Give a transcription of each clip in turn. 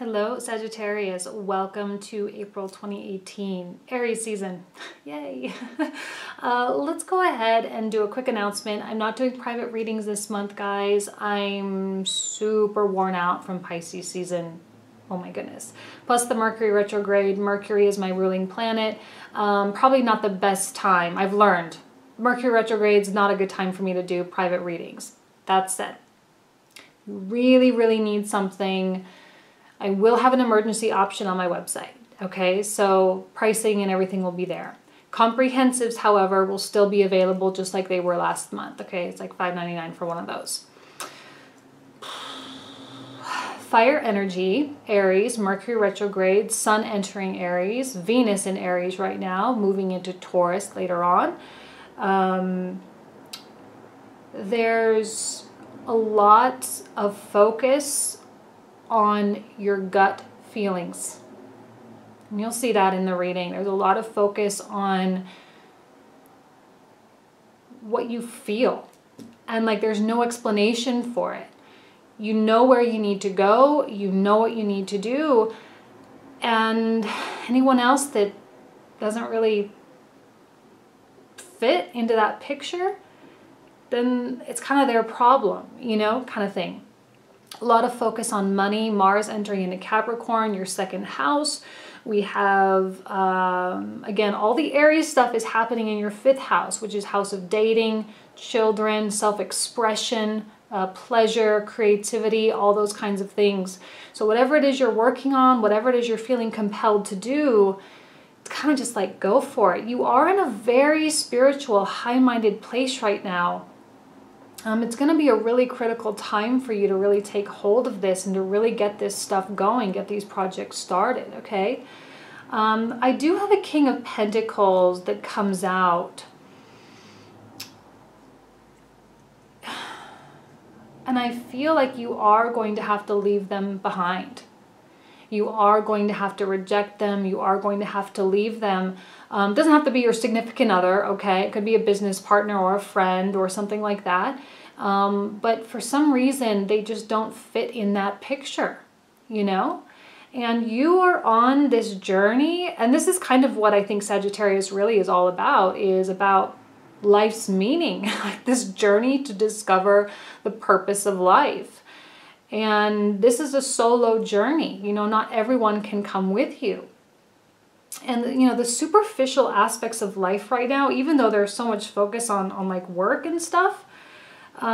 Hello, Sagittarius. Welcome to April 2018, Aries season. Yay! Let's go ahead and do a quick announcement. I'm not doing private readings this month, guys. I'm super worn out from Pisces season. Oh my goodness. Plus the Mercury retrograde. Mercury is my ruling planet. Probably not the best time. I've learned. Mercury retrograde is not a good time for me to do private readings. That said, you really need something. I will have an emergency option on my website, okay? So pricing and everything will be there. Comprehensives, however, will still be available just like they were last month, okay? It's like $5.99 for one of those. Fire energy, Aries, Mercury retrograde, Sun entering Aries, Venus in Aries right now, moving into Taurus later on. There's a lot of focus on your gut feelings. And you'll see that in the reading. There's a lot of focus on what you feel. And like there's no explanation for it. You know where you need to go. You know what you need to do. And anyone else that doesn't really fit into that picture, then it's kind of their problem, you know, kind of thing. A lot of focus on money. Mars entering into Capricorn, your second house. We have, again, all the Aries stuff is happening in your fifth house, which is house of dating, children, self-expression, pleasure, creativity, all those kinds of things. So whatever it is you're working on, whatever it is you're feeling compelled to do, it's kind of just like go for it. You are in a very spiritual, high-minded place right now. It's going to be a really critical time for you to really take hold of this and to really get this stuff going, get these projects started, okay? I do have a King of Pentacles that comes out. And I feel like you are going to have to leave them behind. You are going to have to reject them. You are going to have to leave them. Doesn't have to be your significant other, okay? It could be a business partner or a friend or something like that. But for some reason, they just don't fit in that picture, you know? And you are on this journey, and this is kind of what I think Sagittarius really is all about, is about life's meaning, like this journey to discover the purpose of life. And this is a solo journey, you know, not everyone can come with you. And, you know, the superficial aspects of life right now, even though there's so much focus on like work and stuff, they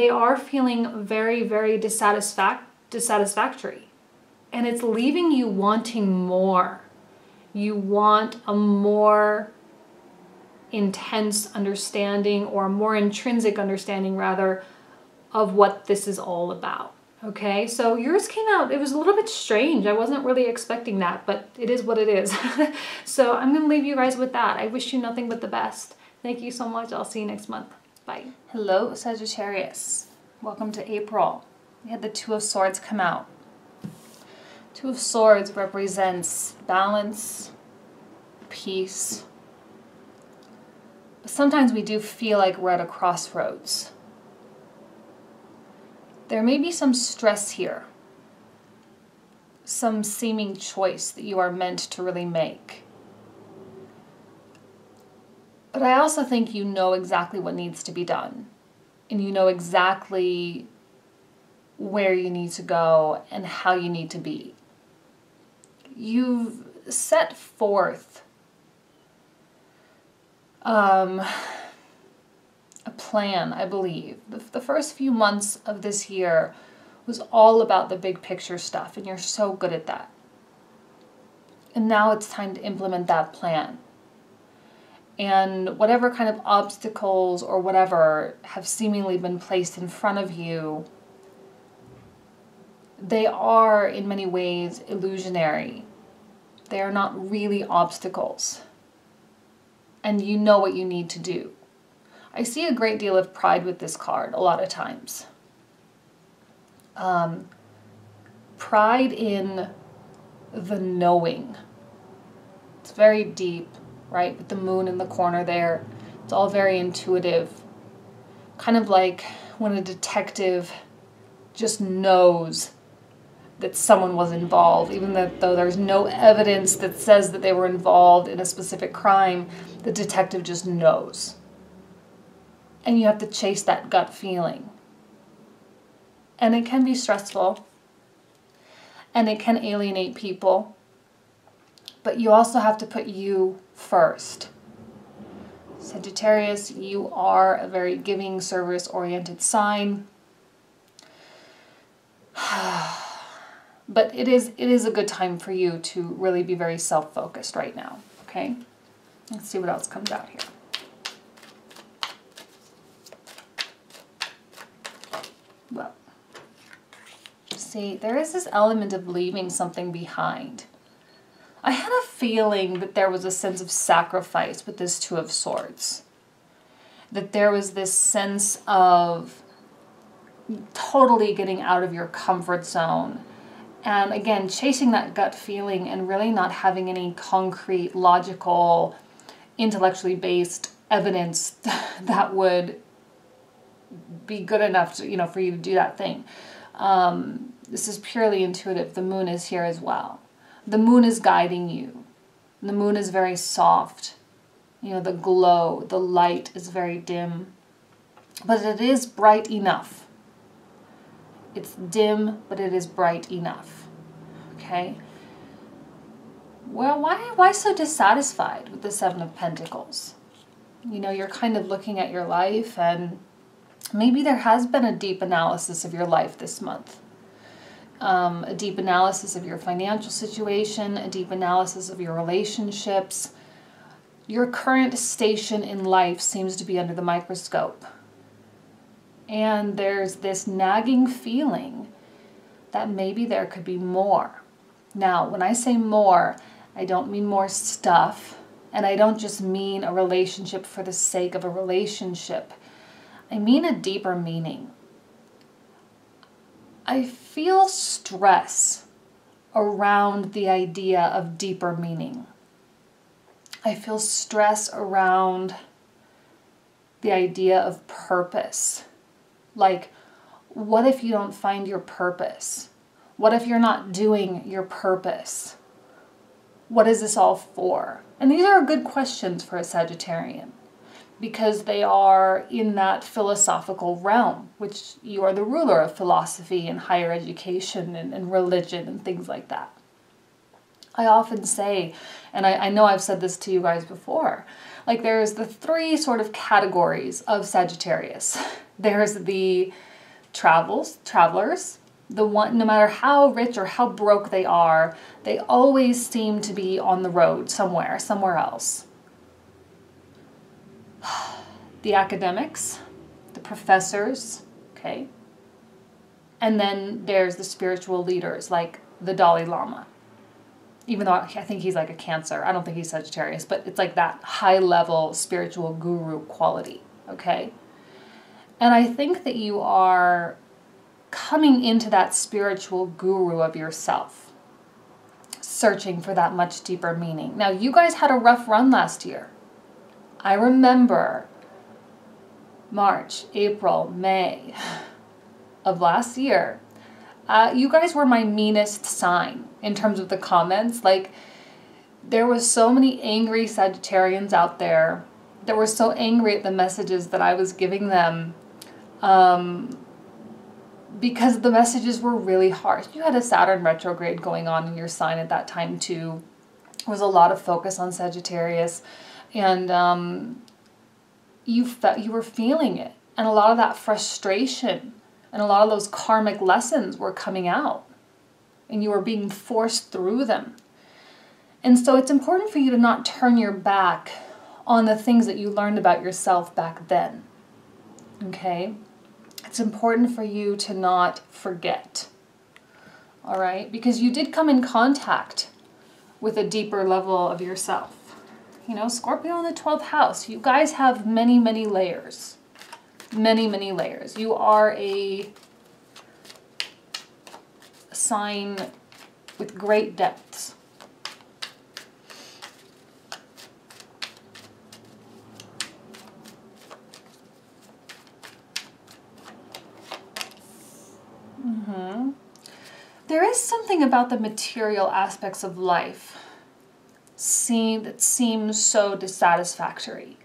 are feeling very dissatisfactory. And it's leaving you wanting more. You want a more intense understanding, or a more intrinsic understanding rather, of what this is all about. Okay, so yours came out, it was a little bit strange. I wasn't really expecting that, but it is what it is. So I'm going to leave you guys with that. I wish you nothing but the best. Thank you so much. I'll see you next month. Bye. Hello, Sagittarius. Welcome to April. We had the Two of Swords come out. Two of Swords represents balance, peace. But sometimes we do feel like we're at a crossroads. There may be some stress here, some seeming choice that you are meant to really make. But I also think you know exactly what needs to be done, and you know exactly where you need to go and how you need to be. You've set forth a plan, I believe. The first few months of this year was all about the big picture stuff, and you're so good at that. And now it's time to implement that plan. And whatever kind of obstacles or whatever have seemingly been placed in front of you, they are in many ways illusionary. They are not really obstacles. And you know what you need to do. I see a great deal of pride with this card a lot of times. Pride in the knowing. It's very deep, right? With the moon in the corner there. It's all very intuitive. Kind of like when a detective just knows that someone was involved, even though there's no evidence that says that they were involved in a specific crime. The detective just knows. And you have to chase that gut feeling. And it can be stressful. And it can alienate people. But you also have to put you first. Sagittarius, you are a very giving, service-oriented sign. But it is a good time for you to really be very self-focused right now, okay? Let's see what else comes out here. Well, see, there is this element of leaving something behind. I had a feeling that there was a sense of sacrifice with this Two of Swords. That there was this sense of totally getting out of your comfort zone. And again, chasing that gut feeling and really not having any concrete, logical, intellectually based evidence that would be good enough to, for you to do that thing. This is purely intuitive. The moon is here as well. The moon is guiding you. The moon is very soft. The glow, the light is very dim. But it is bright enough. It's dim, but it is bright enough. Okay? Well, why so dissatisfied with the Seven of Pentacles? You're kind of looking at your life, and maybe there has been a deep analysis of your life this month. A deep analysis of your financial situation, a deep analysis of your relationships. Your current station in life seems to be under the microscope. And there's this nagging feeling that maybe there could be more. Now, when I say more, I don't mean more stuff. And I don't just mean a relationship for the sake of a relationship. I mean a deeper meaning. I feel stress around the idea of deeper meaning. I feel stress around the idea of purpose. Like, what if you don't find your purpose? What if you're not doing your purpose? What is this all for? And these are good questions for a Sagittarian, because they are in that philosophical realm, which you are the ruler of philosophy and higher education and religion and things like that. I often say, and I know I've said this to you guys before, like there's the three sort of categories of Sagittarius. There's the travelers, the one, no matter how rich or how broke they are, they always seem to be on the road somewhere else. The academics, the professors, okay? And then there's the spiritual leaders, like the Dalai Lama. Even though I think he's like a Cancer. I don't think he's Sagittarius, but it's like that high-level spiritual guru quality, okay? And I think that you are coming into that spiritual guru of yourself, searching for that much deeper meaning. Now, you guys had a rough run last year. I remember March, April, May of last year. You guys were my meanest sign in terms of the comments. Like, there was so many angry Sagittarians out there that were so angry at the messages that I was giving them, because the messages were really harsh. You had a Saturn retrograde going on in your sign at that time too. There was a lot of focus on Sagittarius, and you were feeling it, and a lot of that frustration and a lot of those karmic lessons were coming out, and you were being forced through them. And so it's important for you to not turn your back on the things that you learned about yourself back then, okay? It's important for you to not forget, all right? Because you did come in contact with a deeper level of yourself. Scorpio in the 12th house, you guys have many, many layers. Many, many layers. You are a sign with great depths. there is something about the material aspects of life that seems so dissatisfactory.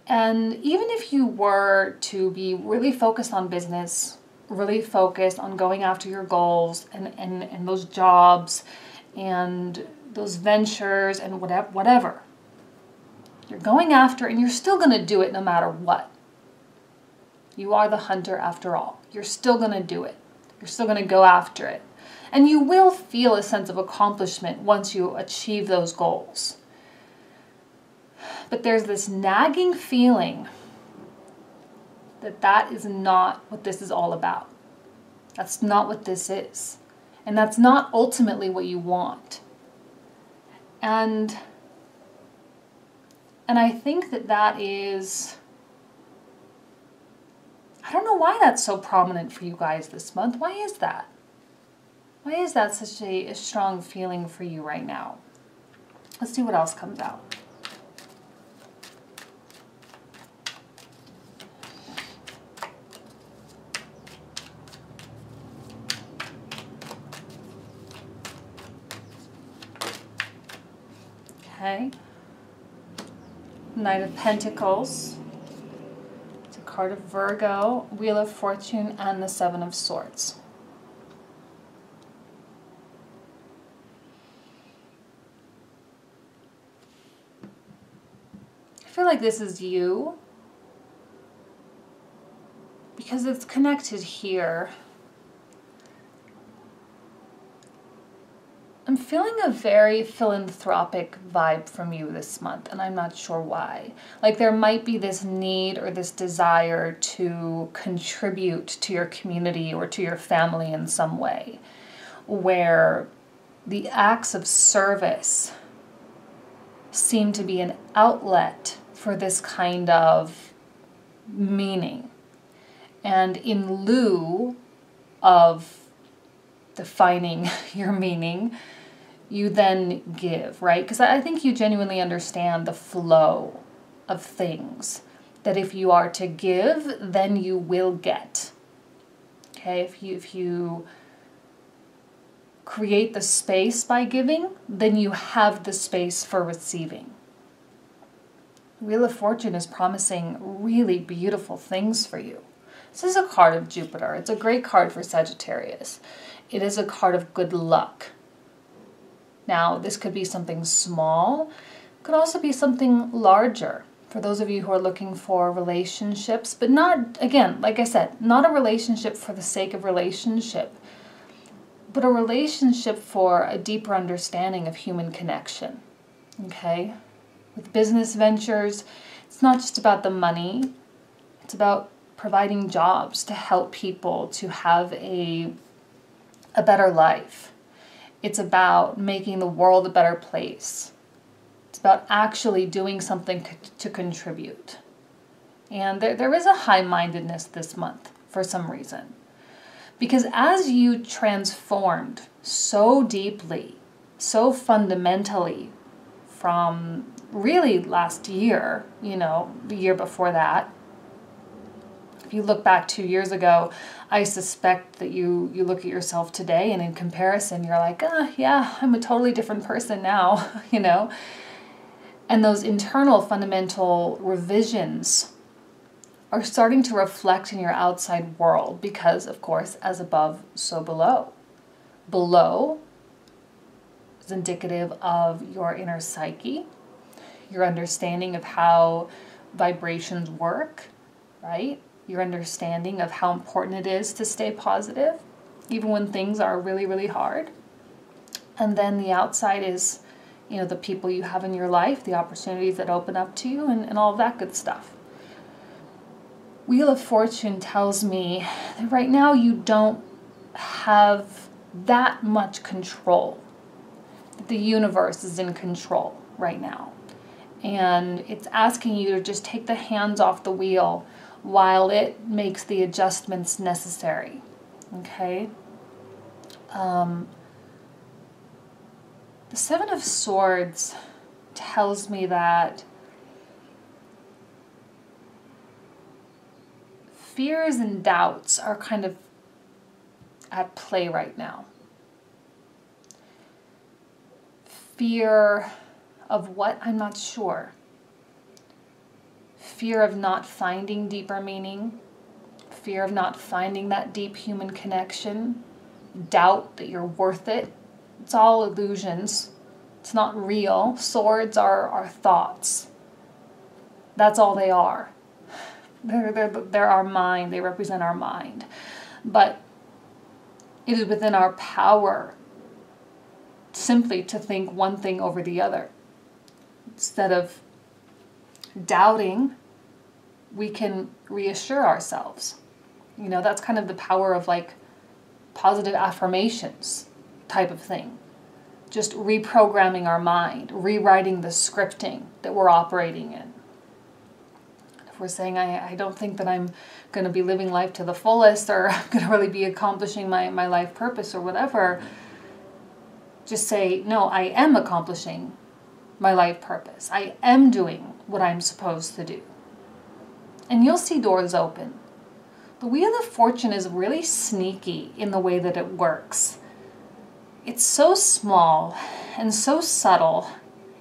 And even if you were to be really focused on business, really focused on going after your goals and those jobs and those ventures and whatever, you're going after, and you're still going to do it no matter what. You are the hunter after all. You're still going to do it. You're still going to go after it. And you will feel a sense of accomplishment once you achieve those goals. But there's this nagging feeling that is not what this is all about. That's not what this is. And that's not ultimately what you want. And I think that is, I don't know why that's so prominent for you guys this month. Why is that? Why is that such a strong feeling for you right now? Let's see what else comes out. Okay. Knight of Pentacles. It's a card of Virgo, Wheel of Fortune, and the Seven of Swords. I feel like this is you because it's connected here. I'm feeling a very philanthropic vibe from you this month, and I'm not sure why. Like there might be this need or this desire to contribute to your community or to your family in some way, where the acts of service seem to be an outlet for this kind of meaning. And in lieu of defining your meaning, you then give, right? Because I think you genuinely understand the flow of things. That if you are to give, then you will get. Okay, if you create the space by giving, then you have the space for receiving. Wheel of Fortune is promising really beautiful things for you. This is a card of Jupiter. It's a great card for Sagittarius. It is a card of good luck. Now, this could be something small, could also be something larger for those of you who are looking for relationships, but not, again, like I said, not a relationship for the sake of relationship, but a relationship for a deeper understanding of human connection, okay? With business ventures, it's not just about the money, it's about providing jobs to help people to have a better life. It's about making the world a better place. It's about actually doing something to contribute. And there is a high-mindedness this month for some reason. Because as you transformed so deeply, so fundamentally from really last year, the year before that, if you look back 2 years ago, I suspect that you look at yourself today and in comparison, you're like, yeah, I'm a totally different person now, And those internal fundamental revisions are starting to reflect in your outside world because, of course, as above, so below. Below is indicative of your inner psyche, your understanding of how vibrations work, right? Your understanding of how important it is to stay positive, even when things are really, really hard. And then the outside is, the people you have in your life, the opportunities that open up to you, and all of that good stuff. Wheel of Fortune tells me that right now you don't have that much control. The universe is in control right now. And it's asking you to just take the hands off the wheel while it makes the adjustments necessary, okay? The Seven of Swords tells me that fears and doubts are kind of at play right now. Fear of what? I'm not sure. Fear of not finding deeper meaning. Fear of not finding that deep human connection. Doubt that you're worth it. It's all illusions. It's not real. Swords are thoughts. That's all they are. They're our mind. They represent our mind. But it is within our power simply to think one thing over the other. Instead of doubting, we can reassure ourselves. You know, that's kind of the power of like positive affirmations type of thing. Just reprogramming our mind, rewriting the scripting that we're operating in. If we're saying, I don't think that I'm going to be living life to the fullest, or I'm going to really be accomplishing my life purpose or whatever, just say, no, I am accomplishing my life purpose. I am doing what I'm supposed to do. And you'll see doors open. The Wheel of Fortune is really sneaky in the way that it works. It's so small and so subtle,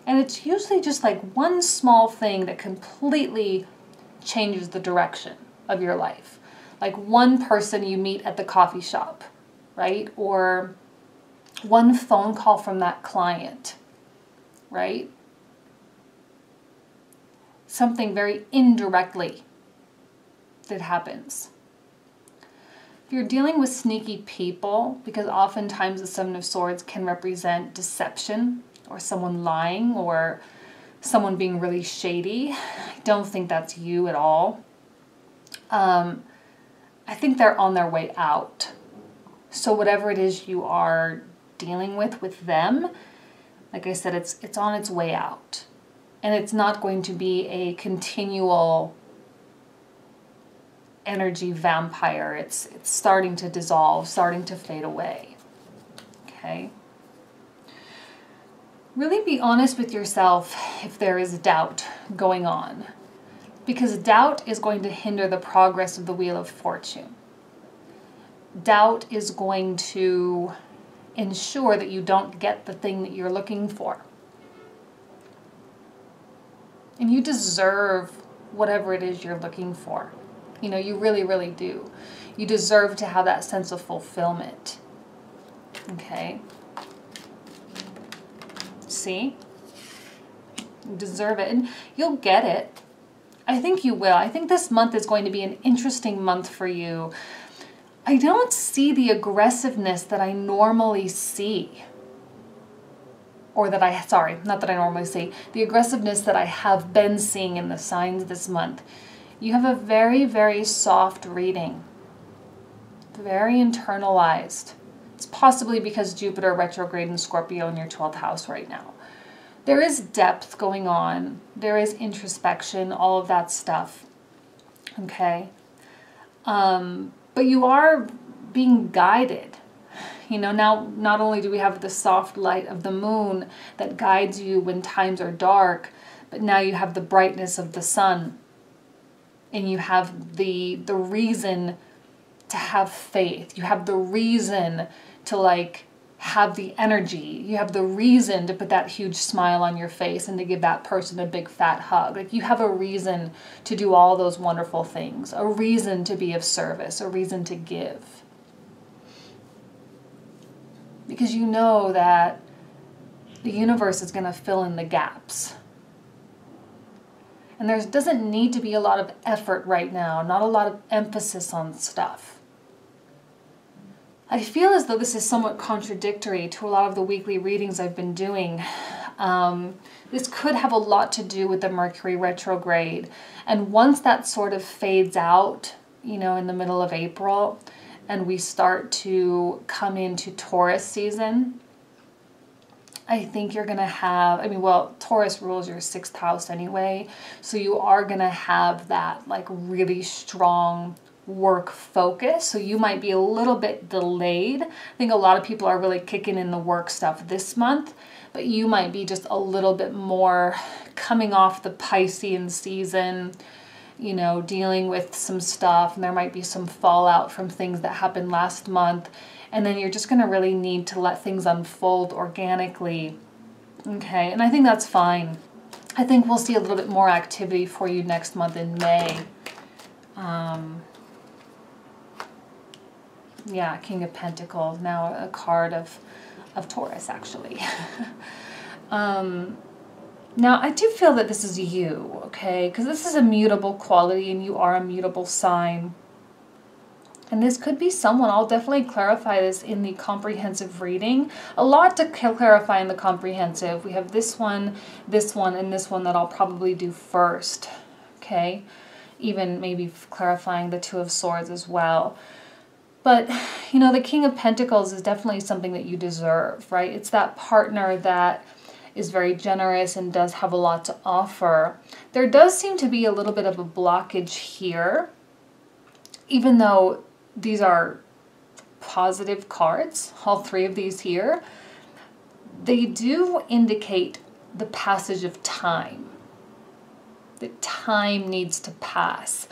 and it's usually just like one small thing that completely changes the direction of your life. Like one person you meet at the coffee shop, right? Or one phone call from that client, right? Something very indirectly that happens. If you're dealing with sneaky people, because oftentimes the Seven of Swords can represent deception or someone lying or someone being really shady, I don't think that's you at all. I think they're on their way out. So whatever it is you are dealing with them, like I said, it's on its way out. And it's not going to be a continual energy vampire. It's starting to dissolve, starting to fade away. Okay? Really be honest with yourself if there is doubt going on, because doubt is going to hinder the progress of the Wheel of Fortune. Doubt is going to ensure that you don't get the thing that you're looking for. And you deserve whatever it is you're looking for. You know, you really, really do. You deserve to have that sense of fulfillment. Okay? See? You deserve it. And you'll get it. I think you will. I think this month is going to be an interesting month for you. I don't see the aggressiveness that I normally see. Or that not that I normally see. The aggressiveness that I have been seeing in the signs this month. You have a very, very soft reading. Very internalized. It's possibly because Jupiter retrograde in Scorpio in your 12th house right now. There is depth going on. There is introspection, all of that stuff. Okay? But you are being guided. You know, now not only do we have the soft light of the moon that guides you when times are dark, but now you have the brightness of the sun. And you have the reason to have faith. You have the reason to like have the energy. You have the reason to put that huge smile on your face and to give that person a big fat hug. Like you have a reason to do all those wonderful things. A reason to be of service. A reason to give. Because you know that the universe is going to fill in the gaps. And there doesn't need to be a lot of effort right now, not a lot of emphasis on stuff. I feel as though this is somewhat contradictory to a lot of the weekly readings I've been doing. This could have a lot to do with the Mercury retrograde. And once that sort of fades out, you know, in the middle of April, and we start to come into Taurus season, I think you're going to have, Taurus rules your 6th house anyway, so you are going to have that like really strong work focus. So you might be a little bit delayed. I think a lot of people are really kicking in the work stuff this month, but you might be just a little bit more coming off the Piscean season, you know, dealing with some stuff, and there might be some fallout from things that happened last month. And then you're just going to really need to let things unfold organically. Okay, and I think that's fine. I think we'll see a little bit more activity for you next month in May. Yeah, King of Pentacles, now a card of Taurus, actually. Now, I do feel that this is you, okay? Because this is a mutable quality and you are a mutable sign. And this could be someone. I'll definitely clarify this in the comprehensive reading. A lot to clarify in the comprehensive. We have this one, and this one that I'll probably do first, okay? Even maybe clarifying the Two of Swords as well. But, you know, the King of Pentacles is definitely something that you deserve, right? It's that partner that is very generous and does have a lot to offer. There does seem to be a little bit of a blockage here, even though these are positive cards, all three of these here. They do indicate the passage of time. The time needs to pass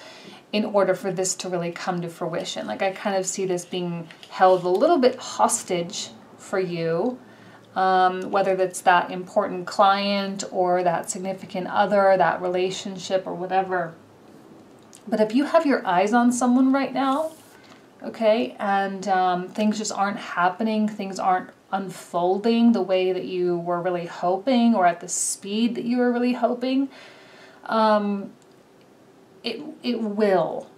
in order for this to really come to fruition. Like, I kind of see this being held a little bit hostage for you. Whether that's that important client or that significant other, that relationship or whatever. But if you have your eyes on someone right now, okay, and things just aren't happening, things aren't unfolding the way that you were really hoping or at the speed that you were really hoping, it will.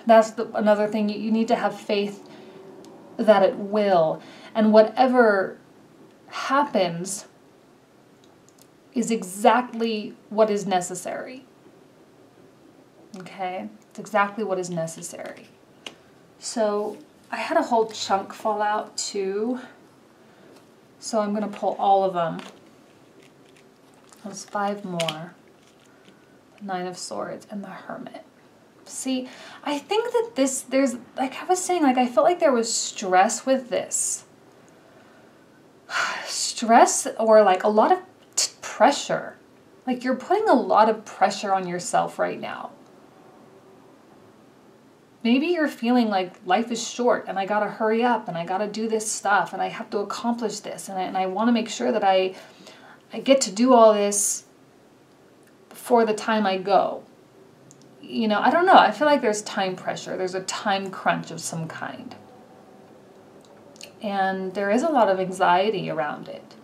That's another thing. You need to have faith that it will. And whatever happens is exactly what is necessary. Okay? It's exactly what is necessary. So I had a whole chunk fall out too. So I'm going to pull all of them. There's 5 more. The Nine of Swords and the Hermit. See, I think that there's, like I was saying, like I felt like there was stress with this. Stress or like a lot of pressure. Like you're putting a lot of pressure on yourself right now. Maybe you're feeling like life is short and I gotta hurry up and I gotta do this stuff and I have to accomplish this and I want to make sure that I get to do all this before the time I go. You know, I don't know. I feel like there's time pressure. There's a time crunch of some kind. And there is a lot of anxiety around it.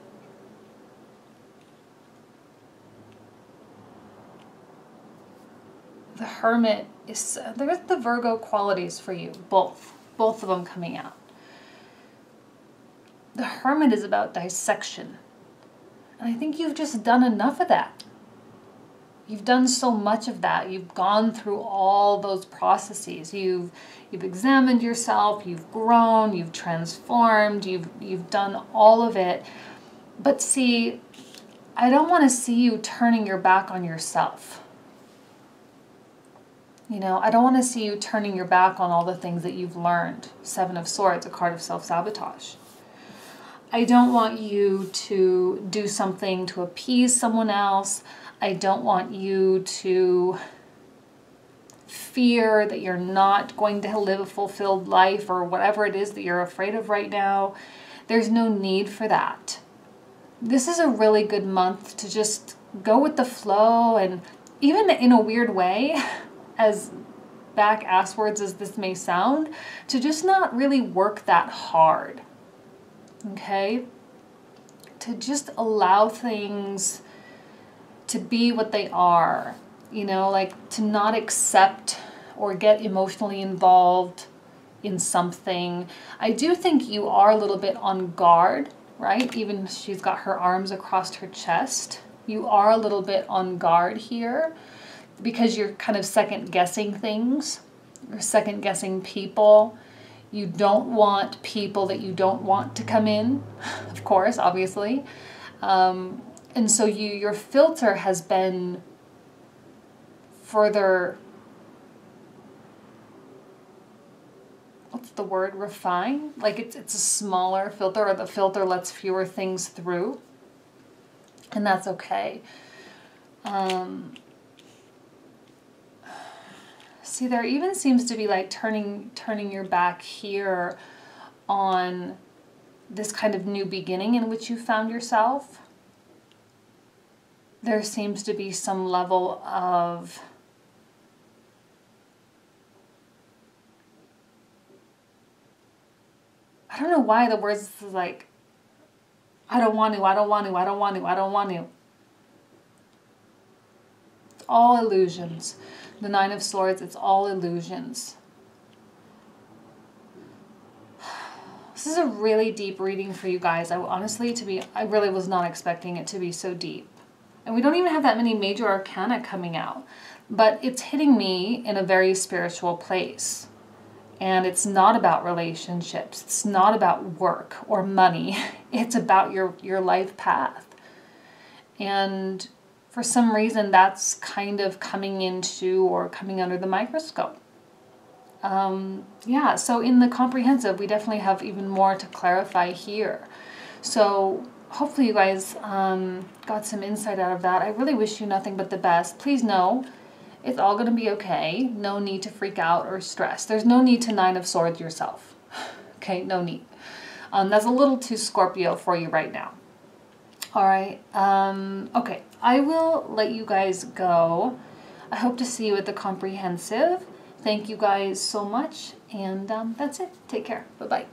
The Hermit is, there's the Virgo qualities for you, both of them coming out. The Hermit is about dissection. And I think you've just done enough of that. You've done so much of that. You've gone through all those processes. You've examined yourself, you've grown, you've transformed, you've done all of it. But see, I don't want to see you turning your back on yourself. You know, I don't want to see you turning your back on all the things that you've learned. 7 of Swords, a card of self-sabotage. I don't want you to do something to appease someone else. I don't want you to fear that you're not going to live a fulfilled life or whatever it is that you're afraid of right now. There's no need for that. This is a really good month to just go with the flow, and even in a weird way, as back-asswards as this may sound, to just not really work that hard. Okay? To just allow things to be what they are, you know, like to not accept or get emotionally involved in something. I do think you are a little bit on guard, right? Even she's got her arms across her chest. You are a little bit on guard here because you're kind of second-guessing things. You're second-guessing people. You don't want people that you don't want to come in, of course, obviously. And so your filter has been further, what's the word, refined? Like it's a smaller filter, or the filter lets fewer things through. And that's okay. See, there even seems to be like turning your back here on this kind of new beginning in which you found yourself, there seems to be some level of I don't know why the words is like, I don't want to, I don't want to, I don't want to, I don't want to. It's all illusions. The Nine of Swords, it's all illusions. This is a really deep reading for you guys. I really was not expecting it to be so deep. And we don't even have that many major arcana coming out. But it's hitting me in a very spiritual place. And it's not about relationships. It's not about work or money. It's about your life path. And for some reason, that's kind of coming into or coming under the microscope. Yeah, so in the comprehensive, we definitely have even more to clarify here. So hopefully you guys got some insight out of that. I really wish you nothing but the best. Please know it's all going to be okay. No need to freak out or stress. There's no need to Nine of Swords yourself. Okay, no need. That's a little too Scorpio for you right now. All right. Okay, I will let you guys go. I hope to see you at the comprehensive. Thank you guys so much. And that's it. Take care. Bye-bye.